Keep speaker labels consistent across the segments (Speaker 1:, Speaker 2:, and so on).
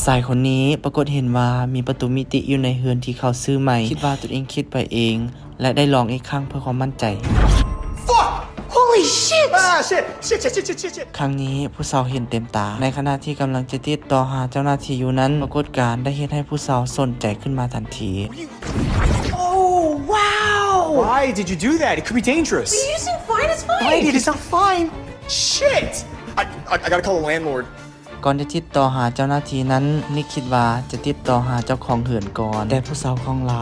Speaker 1: สายคนนี้ปรากฏเห็นว่ามีประตูมิติอยู่ในเฮือนที่เขาซื้อใหม่คิดว่าตัวเองคิดไปเองและได้ลองอีกครั้งเพื่อความมั่นใจ
Speaker 2: Holy shit!
Speaker 3: Shit.
Speaker 1: ครั้งนี้ผู้สาวเห็นเต็มตาในขณะที่กำลังจะติดต่อหาเจ้าหน้าที่อยู่นั้นปรากฏการณ์ได้เฮ็ดให้ผู้สาวสนใจขึ้นมาทันที
Speaker 2: Oh, wow!
Speaker 3: Why did you do that? It could be dangerous.
Speaker 2: You seem fine, it's fine.
Speaker 3: Lady, it is not fine. Shit. I gotta call the landlord.
Speaker 1: ก่อนจะติดต่อหาเจ้าหน้าที่นั้นนิกคิดว่าจะติดต่อหาเจ้าของเหือนก่อนแต่ผู้สาวของเรา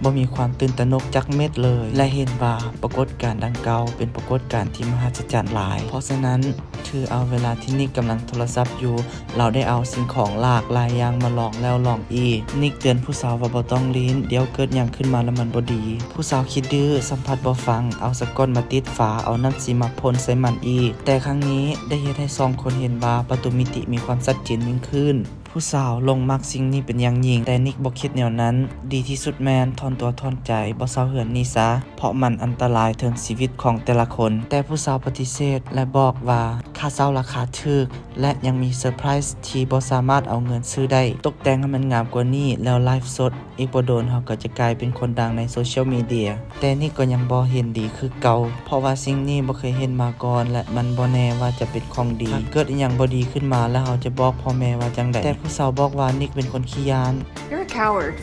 Speaker 1: บ่มีความตื่นตระหนกจักเม็ดเลยและเห็นว่าปรากฏการณ์ดังกล่าวเป็นปรากฏการณ์ที่มหัศจรรย์หลายเพราะฉะนั้นถือเอาเวลาที่นิกกำลังโทรศัพท์อยู่เราได้เอาสิ่งของหลากหลายอย่างมาลองแล้วลองอีกนิกเตือนผู้สาวว่าบ่ต้องลิ้นเดี๋ยวเกิดหยังขึ้นมาแล้วมันบ่ดีผู้สาวคิดดื้อสัมผัสบ่ฟังเอาสะก้อนมาติดฝาเอาน้ำสีมาพ่นใส่มันอีกแต่ครั้งนี้ได้เฮ็ดให้2คนเห็นว่าประตูมิติมีความชัดเจนยิ่งขึ้นผู้สาวลงมักสิ่งนี้เป็นอย่างยิ่งแต่นิกบ่คิดแนวนั้นดีที่สุดแมนทอนตัวทอนใจบ่เซาเหือนนี้ซะเพราะมันอันตรายถึงชีวิตของแต่ละคนแต่ผู้สาวปฏิเสธและบอกว่าค่าเช่าราคาถูกและยังมีเซอร์ไพรส์ที่บ่สามารถเอาเงินซื้อได้ตกแต่งให้มันงามกว่านี้แล้วไลฟ์สดอีกบ่โดนเฮาก็จะกลายเป็นคนดังในโซเชียลมีเดียแต่นี่ก็ยังบ่เห็นดีคือเก่าเพราะว่าสิ่งนี้บ่เคยเห็นมาก่อนและมันบ่แน่ว่าจะเป็นของดีเกิดอีหยังบ่ดีขึ้นมาแล้วเฮาจะบอกพ่อแม่ว่าจังไดแต่ผู้สาวบอกว่านิกเป็นคนขี้ยาน
Speaker 2: You're a coward.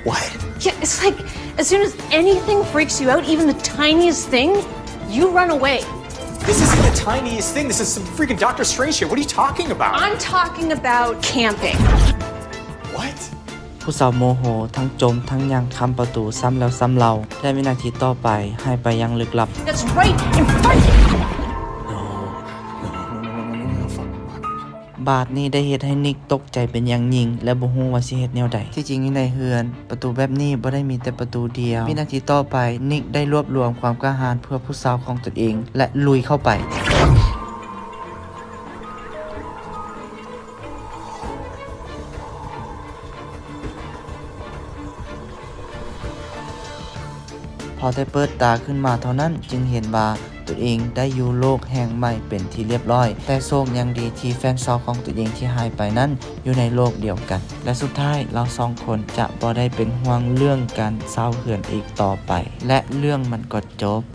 Speaker 3: What?
Speaker 2: Yeah, it's like as soon as anything freaks you out, even the tiniest thing, you run away.
Speaker 3: This isn't the tiniest thing. This is some freaking Doctor Strange shit. What are you talking about?
Speaker 2: I'm talking about camping.
Speaker 3: What?
Speaker 1: ผู้สาวโมโหทั้งจมทั้งยังคำประตูซ้ำแล้วซ้ำเล่าและวินาทีต่อไปให้ไปยังลึกลับ
Speaker 2: That's right in front.
Speaker 3: No. Fuck.
Speaker 1: บาทนี้ได้เฮ็ดให้นิกตกใจเป็นอย่างยิ่งและบ่ฮู้ว่าสิเฮ็ดแนวใดที่จริงอยู่ในเฮือนประตูแบบนี้บ่ได้มีแต่ประตูเดียววินาทีต่อไปนิกได้รวบรวมความกล้าหาญเพื่อผู้สาวของตนเองและลุยเข้าไปพอได้เปิดตาขึ้นมาเท่านั้นจึงเห็นว่าตัวเองได้อยู่โลกแห่งใหม่เป็นที่เรียบร้อยแต่โชคยังดีที่แฟนสาวของตัวเองที่หายไปนั้นอยู่ในโลกเดียวกันและสุดท้ายเรา2คนจะบ่ได้เป็นห่วงเรื่องการเศร้าเหือนอีกต่อไปและเรื่องมันก็จบ